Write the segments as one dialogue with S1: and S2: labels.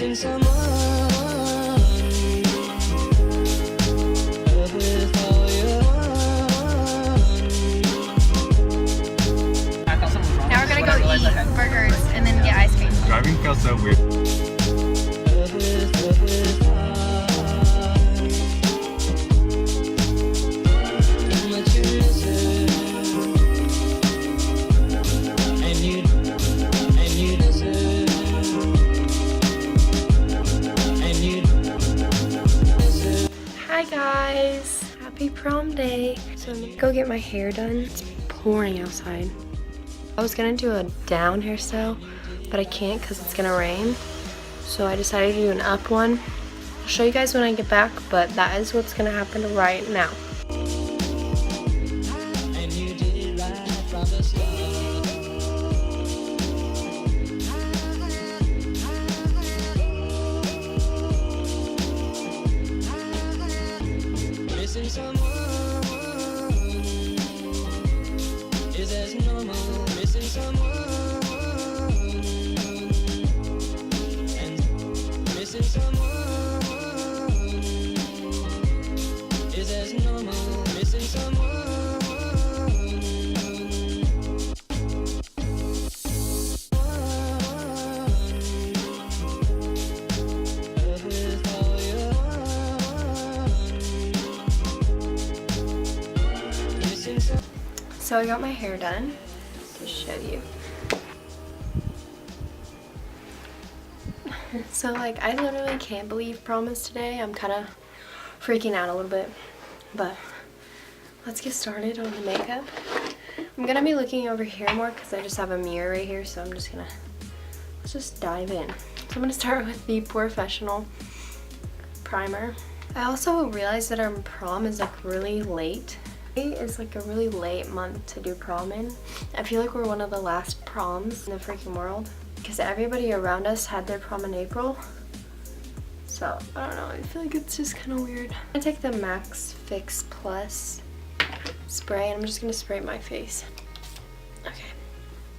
S1: missing someone.
S2: Now we're gonna go eat burgers and then get ice cream.
S3: Driving feels so weird.
S2: Hi guys, happy prom day. So I'm gonna go get my hair done. It's pouring outside. I was gonna do a down hairstyle, but I can't because it's gonna rain. So I decided to do an up one. I'll show you guys when I get back, but that is what's gonna happen right now. So I got my hair done to show you. So like I literally can't believe prom is today. I'm kind of freaking out a little bit, but let's get started on the makeup. I'm gonna be looking over here more because I just have a mirror right here, so let's just dive in. So I'm gonna start with the Professional primer. I also realized that our prom is like really late. It's like a really late month to do prom in. I feel like we're one of the last proms in the freaking world because everybody around us had their prom in April. So I don't know, I feel like it's just kind of weird. I'm gonna take the Max Fix Plus spray and I'm just gonna spray my face. Okay,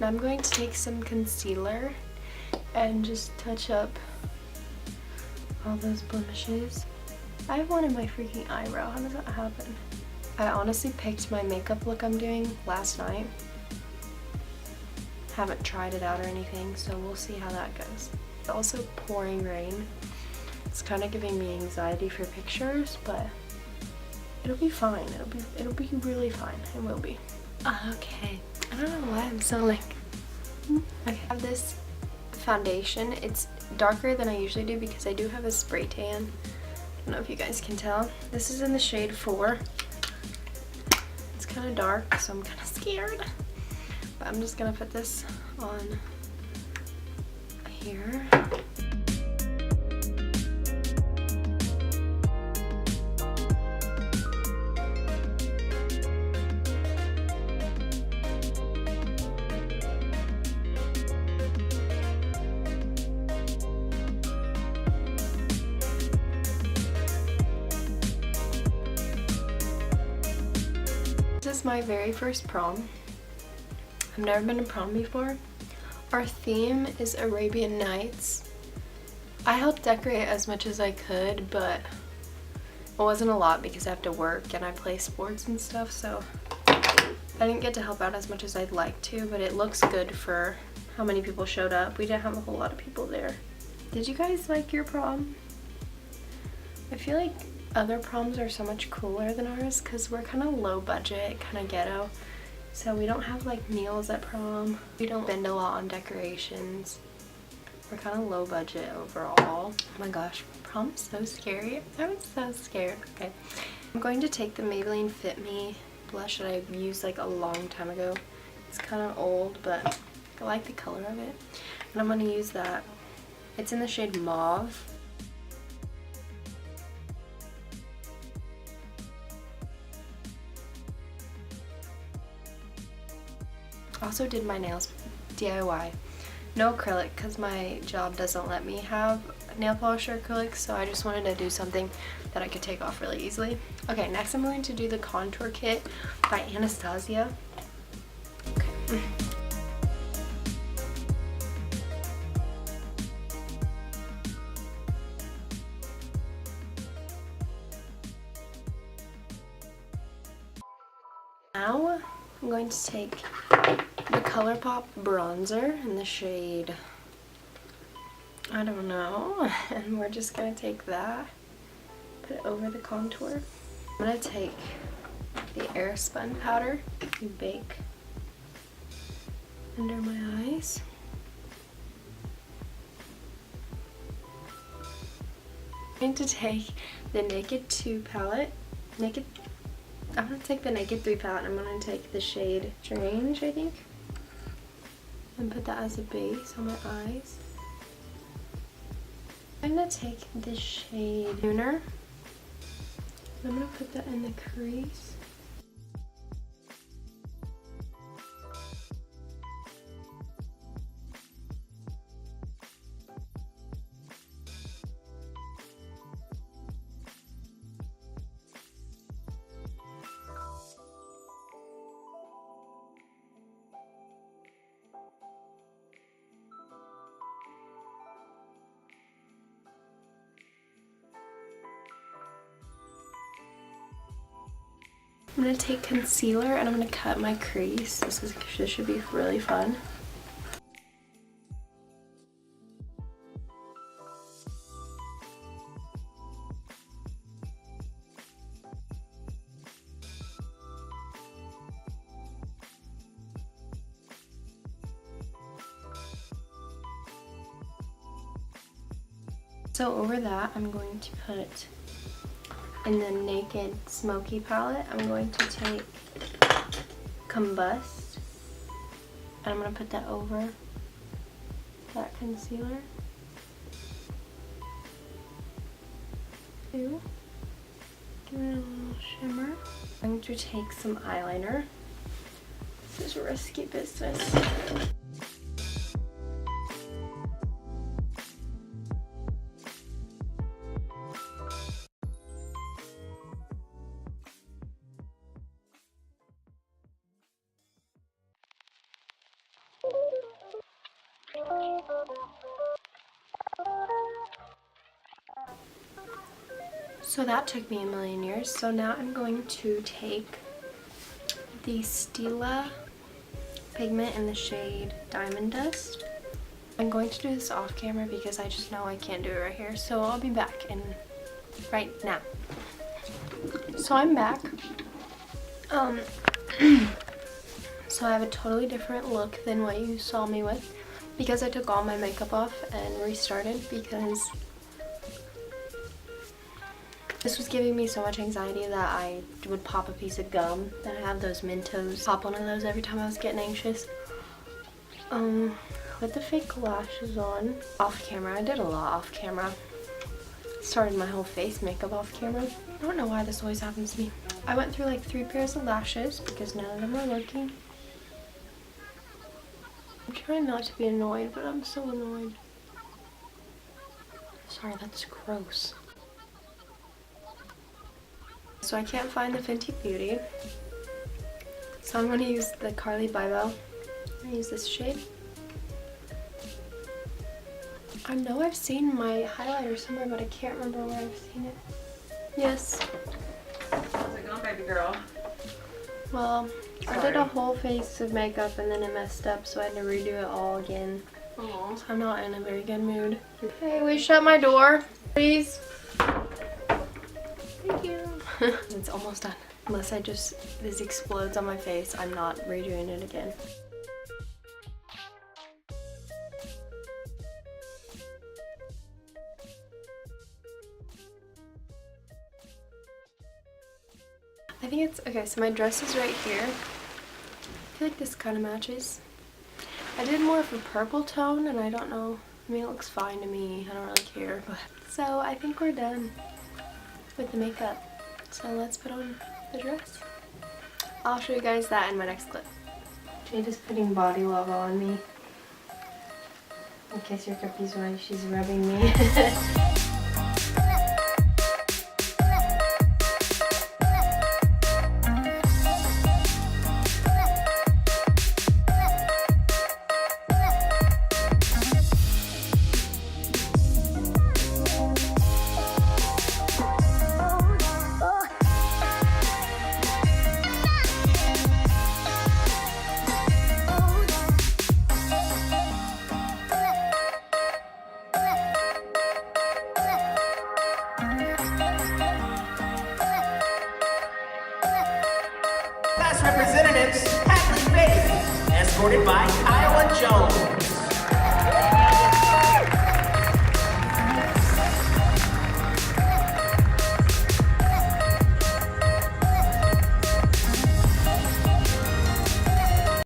S2: now I'm going to take some concealer and just touch up all those blemishes. I have one in my freaking eyebrow. How does that happen? I honestly picked my makeup look I'm doing last night. Haven't tried it out or anything, so we'll see how that goes. It's also pouring rain. It's kind of giving me anxiety for pictures, but it'll be fine. It'll be really fine. It will be. Okay. I don't know why I'm so like. Okay. I have this foundation. It's darker than I usually do because I do have a spray tan. I don't know if you guys can tell. This is in the shade 4. Kind of dark, so I'm kind of scared, but I'm just gonna put this on here. This is my very first prom. I've never been to prom before. Our theme is Arabian Nights. I helped decorate as much as I could, but it wasn't a lot because I have to work and I play sports and stuff, so I didn't get to help out as much as I'd like to, but it looks good for how many people showed up. We didn't have a whole lot of people there. Did you guys like your prom? I feel like other proms are so much cooler than ours because we're kind of low budget, kind of ghetto. So we don't have like meals at prom. We don't spend a lot on decorations. We're kind of low budget overall. Oh my gosh, prom is so scary. I was so scared. Okay, I'm going to take the Maybelline Fit Me blush that I used like a long time ago. It's kind of old, but I like the color of it. And I'm going to use that. It's in the shade Mauve. Also did my nails DIY. No acrylic because my job doesn't let me have nail polish or acrylic, so I just wanted to do something that I could take off really easily. Okay, next I'm going to do the contour kit by Anastasia. Okay. Now I'm going to take the ColourPop bronzer in the shade, I don't know, and we're just going to take that, put it over the contour. I'm going to take the Airspun powder to bake under my eyes. I'm going to take the Naked 2 palette. I'm going to take the Naked 3 palette and I'm going to take the shade Strange, I think, and put that as a base on my eyes. I'm going to take the shade Lunar. I'm going to put that in the crease. I'm going to take concealer and I'm going to cut my crease. This should be really fun. So over that, I'm going to put in the Naked Smoky palette, I'm going to take Combust, and I'm going to put that over that concealer. Give it a little shimmer. I'm going to take some eyeliner. This is risky business. So that took me a million years. So now I'm going to take the Stila pigment in the shade Diamond Dust. I'm going to do this off camera because I just know I can't do it right here. So I'll be back in right now. So I'm back. So I have a totally different look than what you saw me with because I took all my makeup off and restarted because this was giving me so much anxiety that I would pop a piece of gum. Then I have those Mentos. Pop one of those every time I was getting anxious. With the fake lashes on. Off camera. I did a lot off camera. Started my whole face makeup off camera. I don't know why this always happens to me. I went through like 3 pairs of lashes because none of them are working. I'm trying not to be annoyed, but I'm so annoyed. Sorry, that's gross. So I can't find the Fenty Beauty. So I'm going to use the Carly Bybel. I'm going to use this shade. I know I've seen my highlighter somewhere, but I can't remember where I've seen it. Yes.
S1: How's it going, baby girl?
S2: Well,
S1: Sorry.
S2: I did a whole face of makeup and then it messed up, so I had to redo it all again.
S1: Aww.
S2: So I'm not in a very good mood. Hey, will you shut my door, please? Thank you. It's almost done. Unless this explodes on my face, I'm not redoing it again. I think it's, okay, so my dress is right here. I feel like this kind of matches. I did more of a purple tone and I don't know, I mean it looks fine to me, I don't really care. But so I think we're done with the makeup. So let's put on the dress. I'll show you guys that in my next clip. Jade is putting body love on me. In case you're confused why she's rubbing me.
S3: escorted by Iowa Jones.